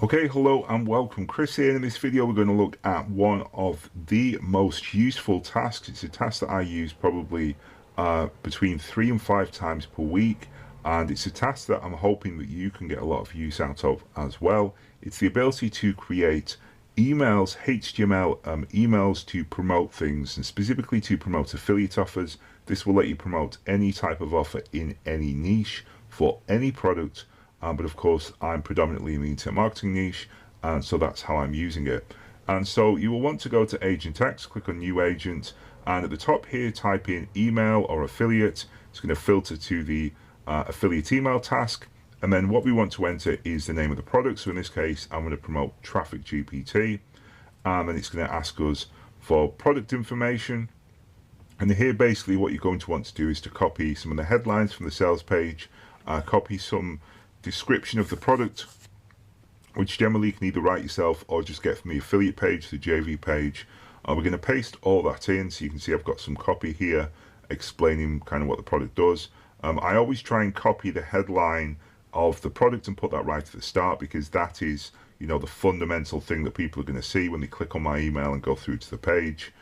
Okay, hello and welcome. Chris here. In this video we're going to look at one of the most useful tasks. It's a task that I use probably between 3 and 5 times per week, and it's a task that I'm hoping that you can get a lot of use out of as well. It's the ability to create emails, HTML emails to promote things, and specifically to promote affiliate offers. This will let you promote any type of offer in any niche for any product. But of course, I'm predominantly in the internet marketing niche, and so that's how I'm using it. And so you will want to go to Agent X, click on New Agent, and at the top here, type in email or affiliate. It's going to filter to the affiliate email task. And then what we want to enter is the name of the product. So in this case, I'm going to promote Traffic GPT. And it's going to ask us for product information. And here, basically, what you're going to want to do is to copy some of the headlines from the sales page, copy some description of the product, which generally you can either write yourself or just get from the affiliate page, the JV page. We're going to paste all that in, so you can see I've got some copy here explaining kind of what the product does. I always try and copy the headline of the product and put that right at the start, because that is, you know, the fundamental thing that people are going to see when they click on my email and go through to the page.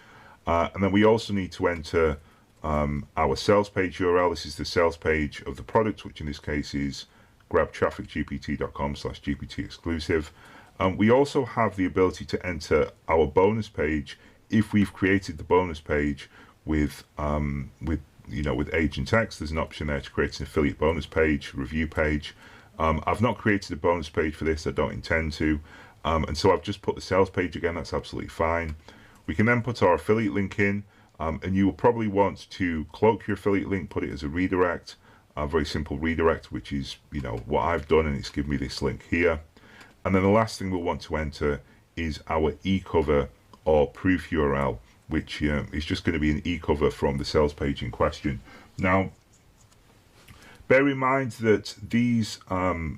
And then we also need to enter our sales page URL. This is the sales page of the product, which in this case is grabtrafficgpt.com/GPT exclusive. We also have the ability to enter our bonus page if we've created the bonus page with Agent X. There's an option there to create an affiliate bonus page, review page. I've not created a bonus page for this. I don't intend to, and so I've just put the sales page again. That's absolutely fine. We can then put our affiliate link in, and you will probably want to cloak your affiliate link, put it as a redirect. A very simple redirect, which is, you know, what I've done, and it's given me this link here. And then the last thing we'll want to enter is our e-cover or proof URL, which is just going to be an e-cover from the sales page in question. Now, bear in mind that these, the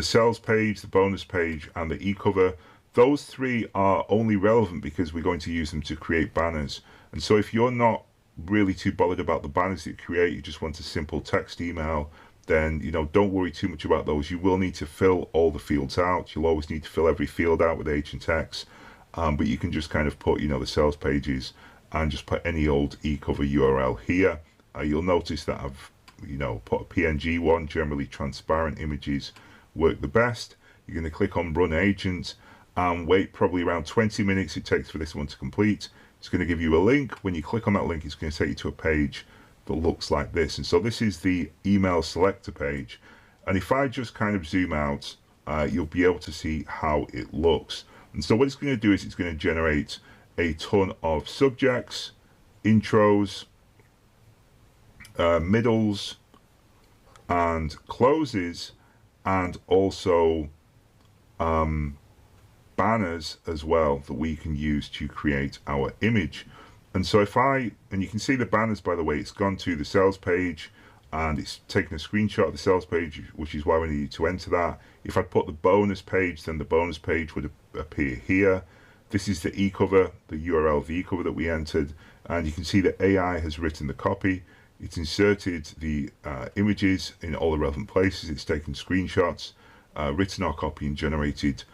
sales page, the bonus page, and the e-cover, those three are only relevant because we're going to use them to create banners. And so if you're not really too bothered about the banners that you create, you just want a simple text email, then, you know, don't worry too much about those. You will need to fill all the fields out. You'll always need to fill every field out with Agent X, but you can just kind of put, you know, the sales pages and just put any old e-cover URL here. You'll notice that I've, you know, put a PNG one. Generally transparent images work the best. You're going to click on Run Agent and wait probably around 20 minutes it takes for this one to complete. It's going to give you a link. When you click on that link, it's going to take you to a page that looks like this. And so this is the email selector page. And if I just kind of zoom out, you'll be able to see how it looks. And so what it's going to do is it's going to generate a ton of subjects, intros, middles, and closes, and also banners as well that we can use to create our image. And so and you can see the banners, by the way, it's gone to the sales page and it's taken a screenshot of the sales page, which is why we need to enter that. If I put the bonus page, then the bonus page would appear here. This is the e-cover, the URL of the e-cover that we entered, and you can see that AI has written the copy. It's inserted the images in all the relevant places. It's taken screenshots, written our copy, and generated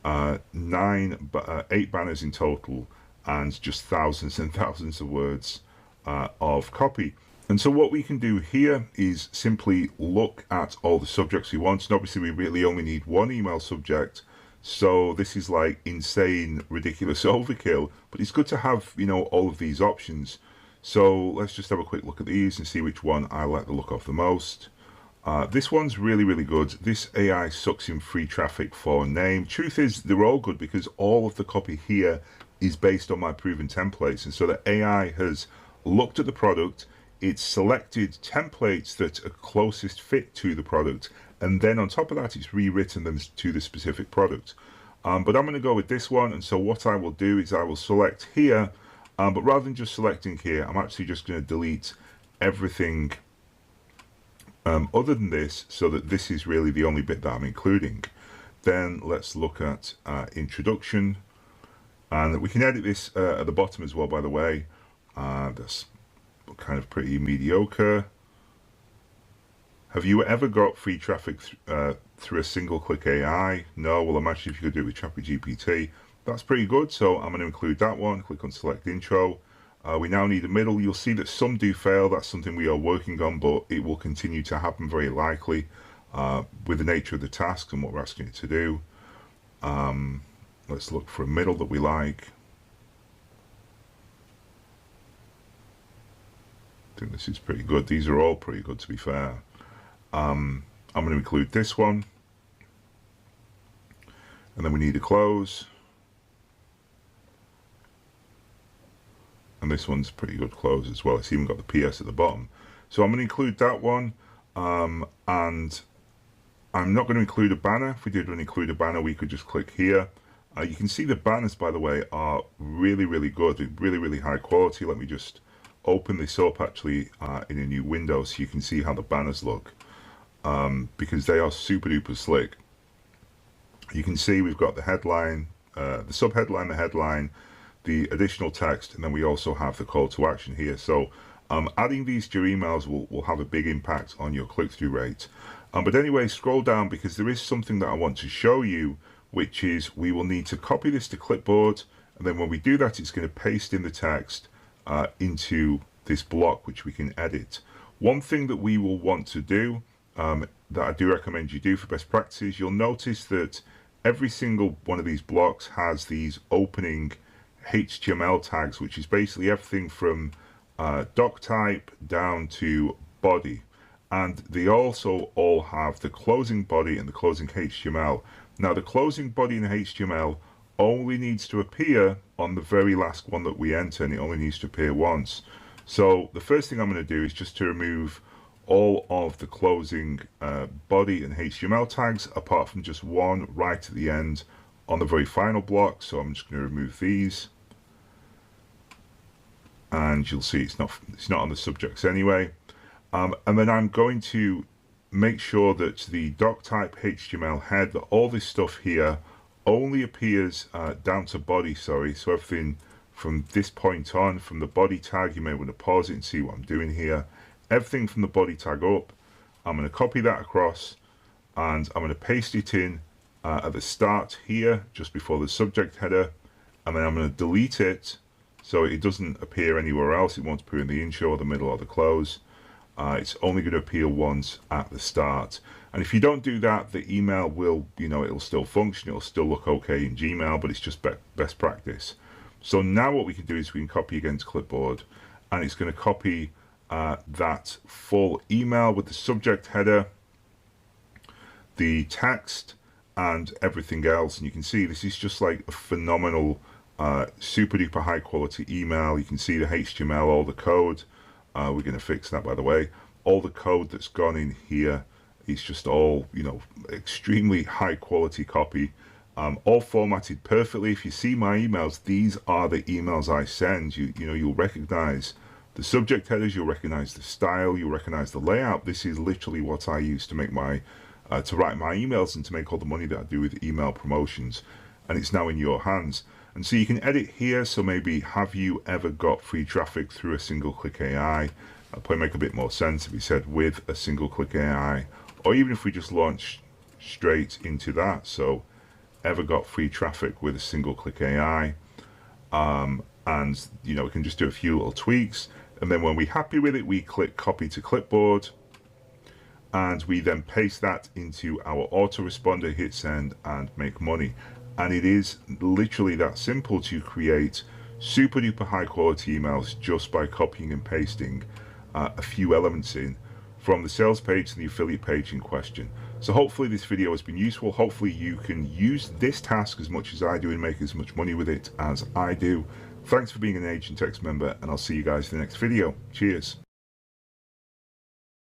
8 banners in total, and just thousands and thousands of words of copy. And so what we can do here is simply look at all the subjects we want. And obviously we really only need one email subject, so this is like insane, ridiculous overkill, but it's good to have, you know, all of these options. So let's just have a quick look at these and see which one I like the look of the most. This one's really, really good. This AI sucks in free traffic for name. Truth is, they're all good because all of the copy here is based on my proven templates. And so the AI has looked at the product, it's selected templates that are closest fit to the product, and then on top of that, it's rewritten them to the specific product. But I'm going to go with this one. And so what I will do is I will select here, but rather than just selecting here, I'm actually just going to delete everything other than this, so that this is really the only bit that I'm including. Then let's look at introduction, and we can edit this at the bottom as well, by the way. That's kind of pretty mediocre. Have you ever got free traffic through a single click AI? No. Well, imagine if you could do it with GPT. That's pretty good. So I'm going to include that one. Click on select intro. We now need a middle. You'll see that some do fail. That's something we are working on, but it will continue to happen very likely with the nature of the task and what we're asking it to do. Let's look for a middle that we like. I think this is pretty good. These are all pretty good, to be fair. I'm going to include this one, and then we need a close, and this one's pretty good close as well. It's even got the PS at the bottom, so I'm going to include that one, and I'm not going to include a banner. If we did include a banner, we could just click here. You can see the banners, by the way, are really good, really high quality. Let me just open this up actually in a new window so you can see how the banners look. Because they are super duper slick. You can see we've got the headline, the subheadline, the headline, the additional text, and then we also have the call to action here. So adding these to your emails will have a big impact on your click-through rate. But anyway, scroll down because there is something that I want to show you, which is we will need to copy this to clipboard, and then when we do that, it's going to paste in the text into this block, which we can edit. One thing that we will want to do that I do recommend you do for best practices, you'll notice that every single one of these blocks has these opening HTML tags, which is basically everything from doc type down to body, and they also all have the closing body and the closing HTML. Now the closing body and HTML only needs to appear on the very last one that we enter, and it only needs to appear once. So the first thing I'm going to do is just to remove all of the closing body and HTML tags, apart from just one right at the end on the very final block. So I'm just going to remove these, and you'll see it's not on the subjects anyway. And then I'm going to make sure that the doc type HTML head, that all this stuff here only appears down to body. So everything from this point on, from the body tag, you may want to pause it and see what I'm doing here. Everything from the body tag up, I'm going to copy that across, and I'm going to paste it in at the start here, just before the subject header, and then I'm going to delete it so it doesn't appear anywhere else. It won't appear in the intro or the middle or the close. It's only going to appear once at the start. And if you don't do that, the email will, it'll still function, it'll still look okay in Gmail, but it's just best practice. So now what we can do is we can copy again to clipboard, and it's going to copy that full email with the subject header, the text, and everything else. And you can see this is just like a phenomenal, super duper high quality email. You can see the HTML, all the code. We're going to fix that, by the way. All the code that's gone in here is just all, extremely high quality copy, all formatted perfectly. If you see my emails, these are the emails I send. You'll recognize the subject headers, you'll recognize the style, you'll recognize the layout. This is literally what I use to make my to write my emails and to make all the money that I do with email promotions, and it's now in your hands. And so you can edit here. So maybe, have you ever got free traffic through a single click AI? That'll probably make a bit more sense if we said with a single click AI, or even if we just launch straight into that. So ever got free traffic with a single click AI, and we can just do a few little tweaks, and then when we're happy with it, we click copy to clipboard, and we then paste that into our autoresponder, hit send, and make money. And it is literally that simple to create super duper high quality emails just by copying and pasting a few elements in from the sales page and the affiliate page in question. So hopefully this video has been useful. Hopefully you can use this task as much as I do and make as much money with it as I do. Thanks for being an Agent X member, and I'll see you guys in the next video. Cheers.